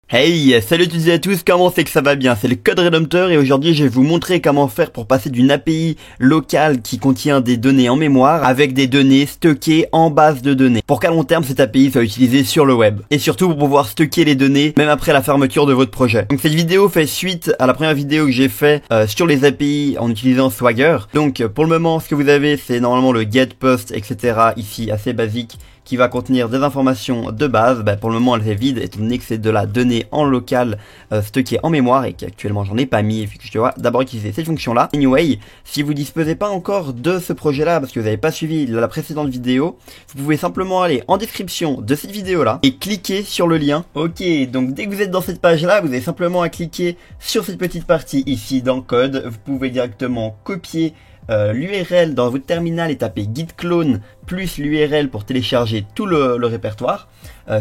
Hey, salut à toutes et à tous, comment c'est que ça va bien? C'est le Code Redemptor et aujourd'hui je vais vous montrer comment faire pour passer d'une API locale qui contient des données en mémoire avec des données stockées en base de données. Pour qu'à long terme cette API soit utilisée sur le web. Et surtout pour pouvoir stocker les données même après la fermeture de votre projet. Donc cette vidéo fait suite à la première vidéo que j'ai fait sur les API en utilisant Swagger. Donc pour le moment ce que vous avez c'est normalement le get, post, etc. ici assez basique, qui va contenir des informations de base. Pour le moment elle est vide étant donné que c'est de la donnée en local stockée en mémoire et qu'actuellement j'en ai pas mis vu que je dois d'abord utiliser cette fonction là. Anyway, si vous disposez pas encore de ce projet là parce que vous n'avez pas suivi la précédente vidéo, vous pouvez simplement aller en description de cette vidéo là et cliquer sur le lien. Ok, donc dès que vous êtes dans cette page là, vous avez simplement à cliquer sur cette petite partie ici dans code. Vous pouvez directement copier l'URL dans votre terminal et taper git clone plus l'URL pour télécharger tout le répertoire.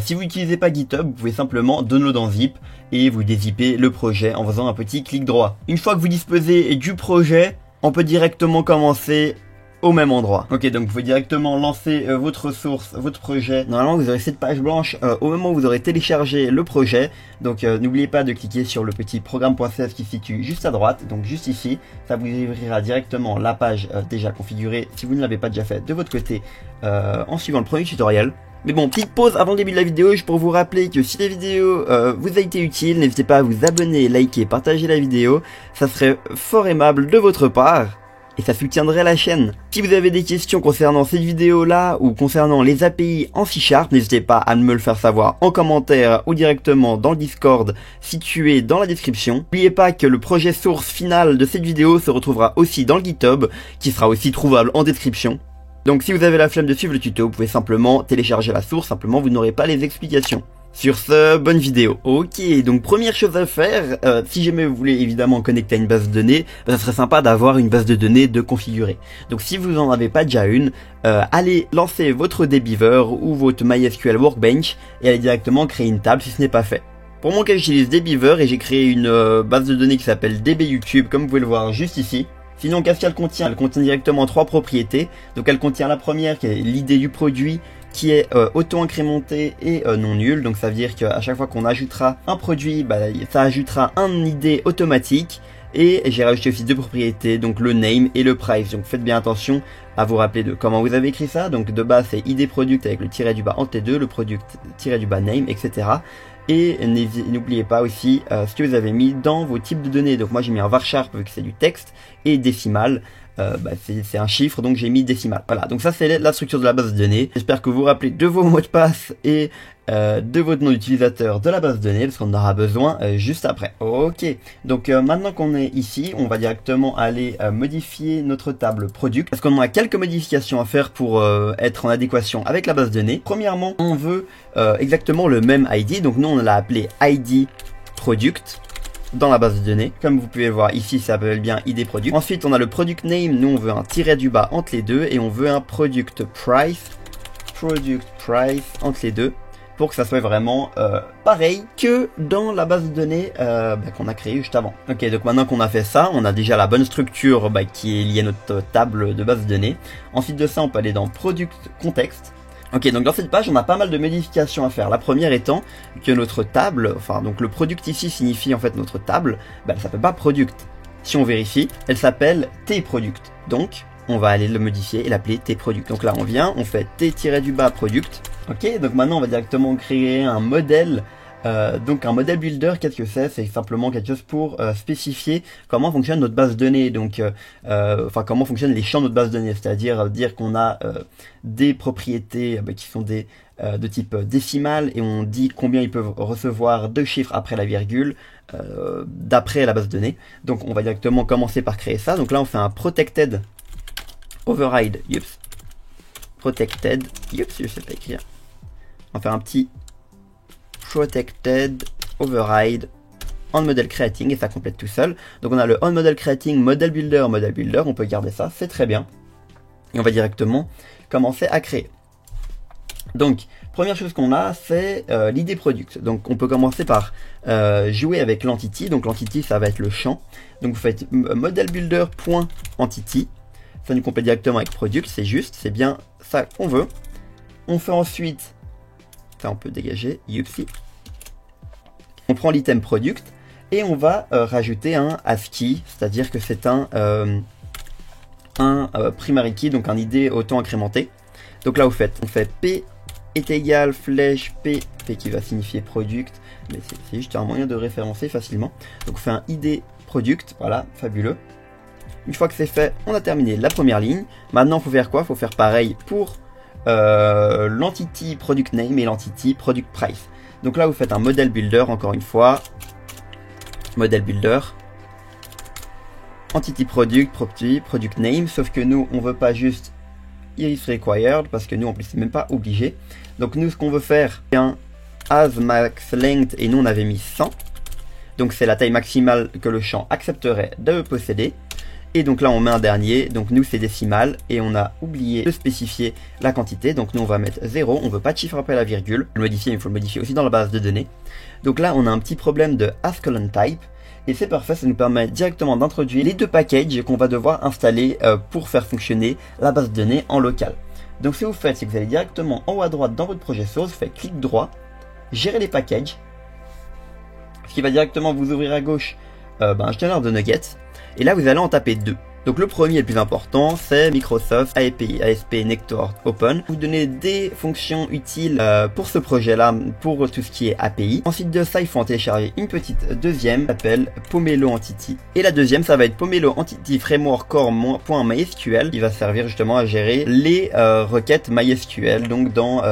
Si vous n'utilisez pas GitHub, vous pouvez simplement download en zip et vous dézipper le projet en faisant un petit clic droit. Une fois que vous disposez du projet, on peut directement commencer au même endroit. Ok, donc vous pouvez directement lancer votre ressource, votre projet. Normalement vous aurez cette page blanche au moment où vous aurez téléchargé le projet. Donc n'oubliez pas de cliquer sur le petit programme.cs qui se situe juste à droite, donc juste ici. Ça vous ouvrira directement la page déjà configurée si vous ne l'avez pas déjà fait de votre côté en suivant le premier tutoriel. Mais bon, petite pause avant le début de la vidéo, juste pour vous rappeler que si la vidéo vous a été utile, n'hésitez pas à vous abonner, liker, partager la vidéo. Ça serait fort aimable de votre part. Et ça soutiendrait la chaîne. Si vous avez des questions concernant cette vidéo là ou concernant les API en C#, n'hésitez pas à me le faire savoir en commentaire ou directement dans le Discord situé dans la description. N'oubliez pas que le projet source final de cette vidéo se retrouvera aussi dans le GitHub, qui sera aussi trouvable en description. Donc si vous avez la flemme de suivre le tuto, vous pouvez simplement télécharger la source, simplement vous n'aurez pas les explications. Sur ce, bonne vidéo. Ok, donc première chose à faire, si jamais vous voulez évidemment connecter à une base de données, ça serait sympa d'avoir une base de données de configurer. Donc si vous en avez pas déjà une, allez lancer votre Dbeaver ou votre MySQL Workbench et allez directement créer une table si ce n'est pas fait. Pour mon cas, j'utilise Dbeaver et j'ai créé une base de données qui s'appelle DBYouTube, comme vous pouvez le voir juste ici. Sinon, qu'est-ce qu'elle contient? Elle contient directement 3 propriétés. Donc elle contient la première qui est l'idée du produit, qui est auto-incrémenté et non nul. Donc ça veut dire qu'à chaque fois qu'on ajoutera un produit, ça ajoutera un ID automatique. Et j'ai rajouté aussi 2 propriétés, donc le name et le price. Donc faites bien attention à vous rappeler de comment vous avez écrit ça. Donc de base c'est ID product avec le tiret du bas entre les deux, le product tiret du bas name, etc. Et n'oubliez pas aussi ce que vous avez mis dans vos types de données. Donc moi j'ai mis un varchar vu que c'est du texte et décimal. C'est un chiffre, donc j'ai mis décimal. Voilà, donc ça c'est la structure de la base de données. J'espère que vous vous rappelez de vos mots de passe et de votre nom d'utilisateur de la base de données, parce qu'on en aura besoin juste après. Ok, donc maintenant qu'on est ici, on va directement aller modifier notre table product, parce qu'on a quelques modifications à faire pour être en adéquation avec la base de données. Premièrement, on veut exactement le même ID, donc nous on l'a appelé ID product dans la base de données. Comme vous pouvez le voir ici, ça s'appelle bien ID product. Ensuite, on a le product name. Nous, on veut un tiret du bas entre les deux et on veut un product price entre les deux pour que ça soit vraiment pareil que dans la base de données qu'on a créée juste avant. Ok, donc maintenant qu'on a fait ça, on a déjà la bonne structure qui est liée à notre table de base de données. Ensuite de ça, on peut aller dans product context. Ok, donc dans cette page, on a pas mal de modifications à faire. La première étant que notre table, donc le product ici signifie en fait notre table, elle s'appelle pas product. Si on vérifie, elle s'appelle tproduct. Donc, on va aller le modifier et l'appeler tproduct. Donc là, on vient, on fait t-du-bas product. Ok, donc maintenant, on va directement créer un modèle. Donc un modèle builder, qu'est-ce que c'est? C'est simplement quelque chose pour spécifier comment fonctionne notre base de données, donc comment fonctionnent les champs de notre base de données, c'est-à-dire dire qu'on a des propriétés qui sont de type décimal et on dit combien ils peuvent recevoir de chiffres après la virgule d'après la base de données. Donc on va directement commencer par créer ça. Donc là on fait un protected override, protected, je sais pas écrire. On va faire un petit protected override on model creating et ça complète tout seul. Donc on a le on model creating model builder, on peut garder ça, c'est très bien. Et on va directement commencer à créer. Donc première chose qu'on a, c'est l'id product. Donc on peut commencer par jouer avec l'entity. Donc l'entity ça va être le champ. Donc vous faites model builder.entity. Ça nous complète directement avec product, c'est juste, c'est bien ça qu'on veut. On fait ensuite, ça on peut dégager, Yupsi. On prend l'item product et on va rajouter un ASCII, c'est-à-dire que c'est un primary key, donc un ID auto incrémenté. Donc là, on fait P est égal flèche P qui va signifier product, mais c'est juste un moyen de référencer facilement. Donc on fait un ID product, voilà, fabuleux. Une fois que c'est fait, on a terminé la première ligne. Maintenant, il faut faire quoi? Il faut faire pareil pour l'entity product name et l'entity product price. Donc là, vous faites un model builder, encore une fois. Model builder. Entity product, product name. Sauf que nous, on veut pas juste iris required, parce que nous, en plus, c'est même pas obligé. Donc nous, ce qu'on veut faire, c'est un as max length, et nous, on avait mis 100. Donc c'est la taille maximale que le champ accepterait de posséder. Et donc là on met un dernier, donc nous c'est décimal et on a oublié de spécifier la quantité. Donc nous on va mettre 0, on veut pas de chiffre après la virgule. Le modifier, il faut le modifier aussi dans la base de données. Donc là on a un petit problème de as:type. Et c'est parfait, ça nous permet directement d'introduire les deux packages qu'on va devoir installer pour faire fonctionner la base de données en local. Donc ce que vous faites, c'est que vous allez directement en haut à droite dans votre projet source, vous faites clic droit, gérer les packages. Ce qui va directement vous ouvrir à gauche un gestionnaire de nuggets. Et là, vous allez en taper deux. Donc le premier, le plus important, c'est Microsoft ASP Nectar Open. Vous donnez des fonctions utiles pour ce projet-là, pour tout ce qui est API. Ensuite de ça, il faut en télécharger une petite deuxième, qui s'appelle Pomelo Entity. Et la deuxième, ça va être Pomelo Entity Framework Core.mysql, qui va servir justement à gérer les requêtes MySQL, donc dans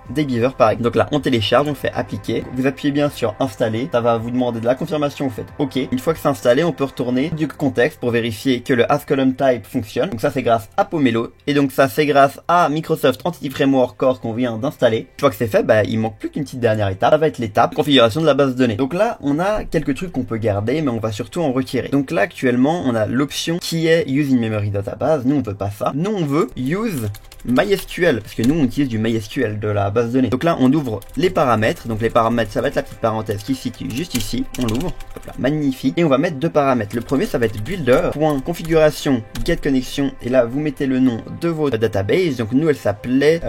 des beavers par exemple. Donc là, on télécharge, on fait appliquer. Vous appuyez bien sur installer. Ça va vous demander de la confirmation, vous faites OK. Une fois que c'est installé, on peut retourner du contexte pour vérifier que le as:type fonctionne. Donc ça c'est grâce à Pomelo et donc ça c'est grâce à Microsoft Entity Framework Core qu'on vient d'installer. Une fois que c'est fait, il manque plus qu'une petite dernière étape. Ça va être l'étape configuration de la base de données. Donc là on a quelques trucs qu'on peut garder, mais on va surtout en retirer. Donc là actuellement on a l'option qui est Use in Memory Database. Nous on veut pas ça. Nous on veut Use MySQL, parce que nous on utilise du MySQL de la base de données. Donc là on ouvre les paramètres. Donc les paramètres, ça va être la petite parenthèse qui se situe juste ici. On l'ouvre, hop là, magnifique. Et on va mettre deux paramètres. Le premier ça va être builder.configuration get connection. Et là vous mettez le nom de votre database. Donc nous elle s'appelait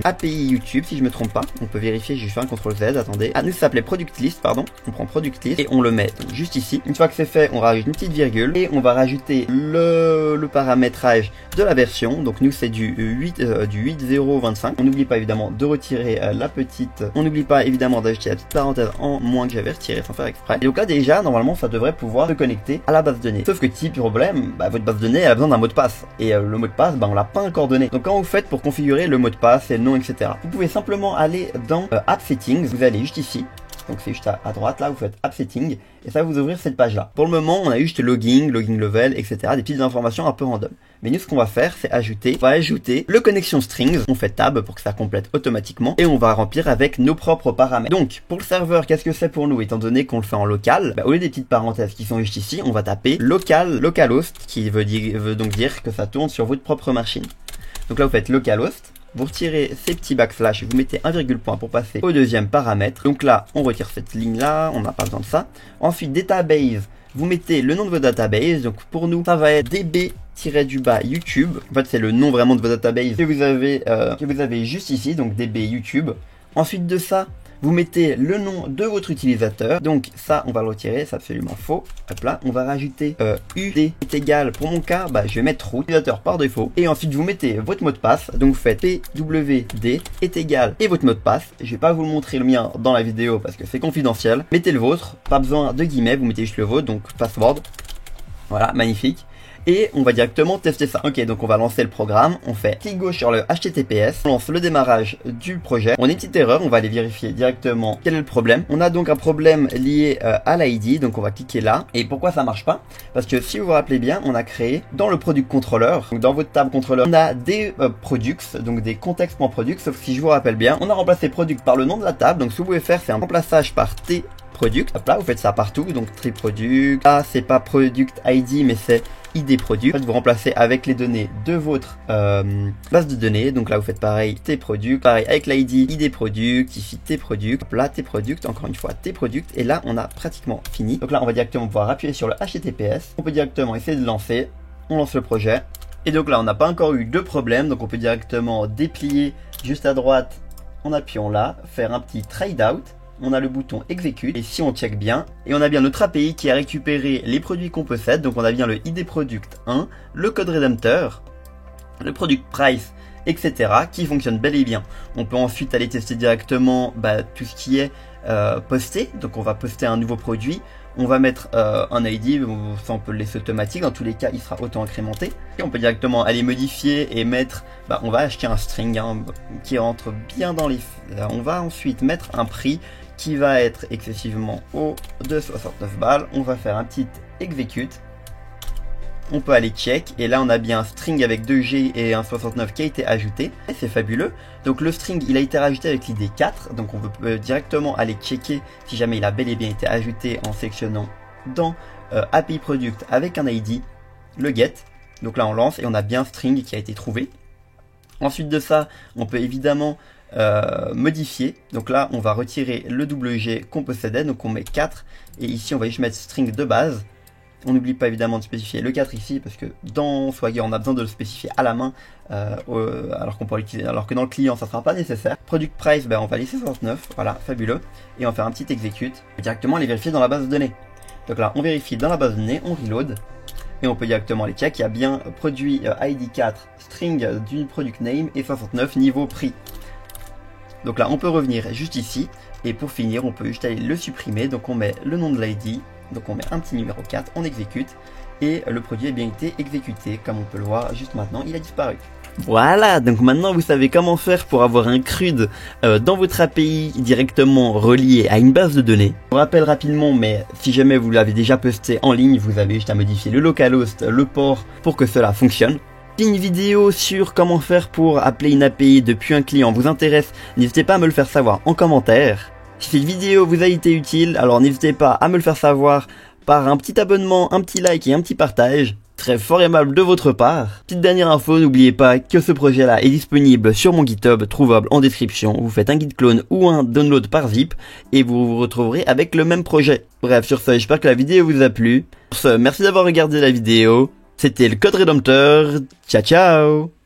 API YouTube si je me trompe pas. On peut vérifier, j'ai fait un CTRL Z, attendez. Ah nous ça s'appelait product list, pardon. On prend product list et on le met donc, juste ici. Une fois que c'est fait, on rajoute une petite virgule et on va rajouter le paramétrage de la version. Donc nous c'est du 8.0.25. On n'oublie pas évidemment de retirer la petite. On n'oublie pas évidemment d'ajouter la petite parenthèse en moins que j'avais retiré sans faire exprès. Et donc là déjà normalement ça devrait pouvoir se connecter à la base de données. Sauf que petit problème, votre base de données elle a besoin d'un mot de passe. Et le mot de passe, on l'a pas encore donné. Donc quand vous faites pour configurer le mot de passe et le nom, etc. Vous pouvez simplement aller dans App Settings. Vous allez juste ici. Donc c'est juste à droite là, vous faites App Settings et ça va vous ouvrir cette page là. Pour le moment, on a juste logging level, etc. Des petites informations un peu random. Mais nous, ce qu'on va faire, c'est ajouter le connection strings. On fait tab pour que ça complète automatiquement et on va remplir avec nos propres paramètres. Donc pour le serveur, qu'est-ce que c'est pour nous étant donné qu'on le fait en local? Au lieu des petites parenthèses qui sont juste ici, on va taper localhost qui veut donc dire que ça tourne sur votre propre machine. Donc là, vous faites localhost. Vous retirez ces petits backslash et vous mettez un virgule point pour passer au deuxième paramètre. Donc là, on retire cette ligne là, on n'a pas besoin de ça. Ensuite, database, vous mettez le nom de votre database. Donc pour nous, ça va être db-YouTube. En fait, c'est le nom vraiment de votre database que vous avez juste ici, donc db YouTube. Ensuite de ça, vous mettez le nom de votre utilisateur. Donc ça, on va le retirer, c'est absolument faux. Hop là, on va rajouter UD est égal, pour mon cas, je vais mettre root, utilisateur par défaut. Et ensuite, vous mettez votre mot de passe. Donc vous faites pwd est égal et votre mot de passe. Je vais pas vous le montrer le mien dans la vidéo parce que c'est confidentiel. Mettez le vôtre, pas besoin de guillemets, vous mettez juste le vôtre, donc password. Voilà, magnifique. Et on va directement tester ça. Ok, donc on va lancer le programme. On fait clic gauche sur le HTTPS. On lance le démarrage du projet. On a une petite erreur. On va aller vérifier directement quel est le problème. On a donc un problème lié à l'ID. Donc on va cliquer là. Et pourquoi ça marche pas? Parce que si vous vous rappelez bien, on a créé dans le product controller, donc dans votre table controller, on a des products, donc des contexts.products. Sauf que si je vous rappelle bien, on a remplacé product par le nom de la table. Donc ce que vous pouvez faire, c'est un remplaçage par T product. Hop là, vous faites ça partout. Donc tree product. Là, c'est pas product ID, mais c'est ID product. En fait, vous remplacez avec les données de votre base de données. Donc là, vous faites pareil, T product. Pareil avec l'ID, ID product. Ici, T product. Hop là, T product. Encore une fois, T product. Et là, on a pratiquement fini. Donc là, on va directement pouvoir appuyer sur le HTTPS. On peut directement essayer de lancer. On lance le projet. Et donc là, on n'a pas encore eu de problème. Donc on peut directement déplier juste à droite en appuyant là, faire un petit trade out. on a le bouton execute, et si on check bien, et on a bien notre API qui a récupéré les produits qu'on possède, donc on a bien le ID product 1, le code rédempteur, le product price, etc. qui fonctionne bel et bien. On peut ensuite aller tester directement tout ce qui est posté, donc on va poster un nouveau produit, on va mettre un ID, ça on peut le laisser automatique, dans tous les cas il sera auto-incrémenté, et on peut directement aller modifier et mettre, on va acheter un string qui rentre bien dans les... On va ensuite mettre un prix qui va être excessivement haut de 69 balles, on va faire un petit execute, on peut aller check, et là on a bien un string avec 2G et un 69 qui a été ajouté, et c'est fabuleux. Donc le string il a été rajouté avec l'ID 4, donc on peut directement aller checker si jamais il a bel et bien été ajouté en sélectionnant dans API Product avec un ID, le get, donc là on lance et on a bien string qui a été trouvé. Ensuite de ça, on peut évidemment modifier, donc là on va retirer le WG qu'on possédait, donc on met 4, et ici on va juste mettre string de base. On n'oublie pas évidemment de spécifier le 4 ici, parce que dans Swagger on a besoin de le spécifier à la main, alors qu'on pourrait l'utiliser, alors que dans le client ça sera pas nécessaire. Product price, on va laisser 69, voilà, fabuleux, et on va faire un petit execute, et directement aller vérifier dans la base de données. Donc là on vérifie dans la base de données, on reload, et on peut directement aller check, il y a bien produit ID 4, string du product name, et 69 niveau prix. Donc là on peut revenir juste ici, et pour finir on peut juste aller le supprimer, donc on met le nom de l'ID, donc on met un petit numéro 4, on exécute, et le produit a bien été exécuté, comme on peut le voir juste maintenant, il a disparu. Voilà, donc maintenant vous savez comment faire pour avoir un CRUD dans votre API directement relié à une base de données. Je vous rappelle rapidement, mais si jamais vous l'avez déjà posté en ligne, vous avez juste à modifier le localhost, le port, pour que cela fonctionne. Si une vidéo sur comment faire pour appeler une API depuis un client vous intéresse, n'hésitez pas à me le faire savoir en commentaire. Si cette vidéo vous a été utile, alors n'hésitez pas à me le faire savoir par un petit abonnement, un petit like et un petit partage. Très fort aimable de votre part. Petite dernière info, n'oubliez pas que ce projet là est disponible sur mon GitHub, trouvable en description. Vous faites un git clone ou un download par zip et vous vous retrouverez avec le même projet. Bref, sur ce, j'espère que la vidéo vous a plu. Sur ce, merci d'avoir regardé la vidéo. C'était le Code Rédempteur. Ciao ciao.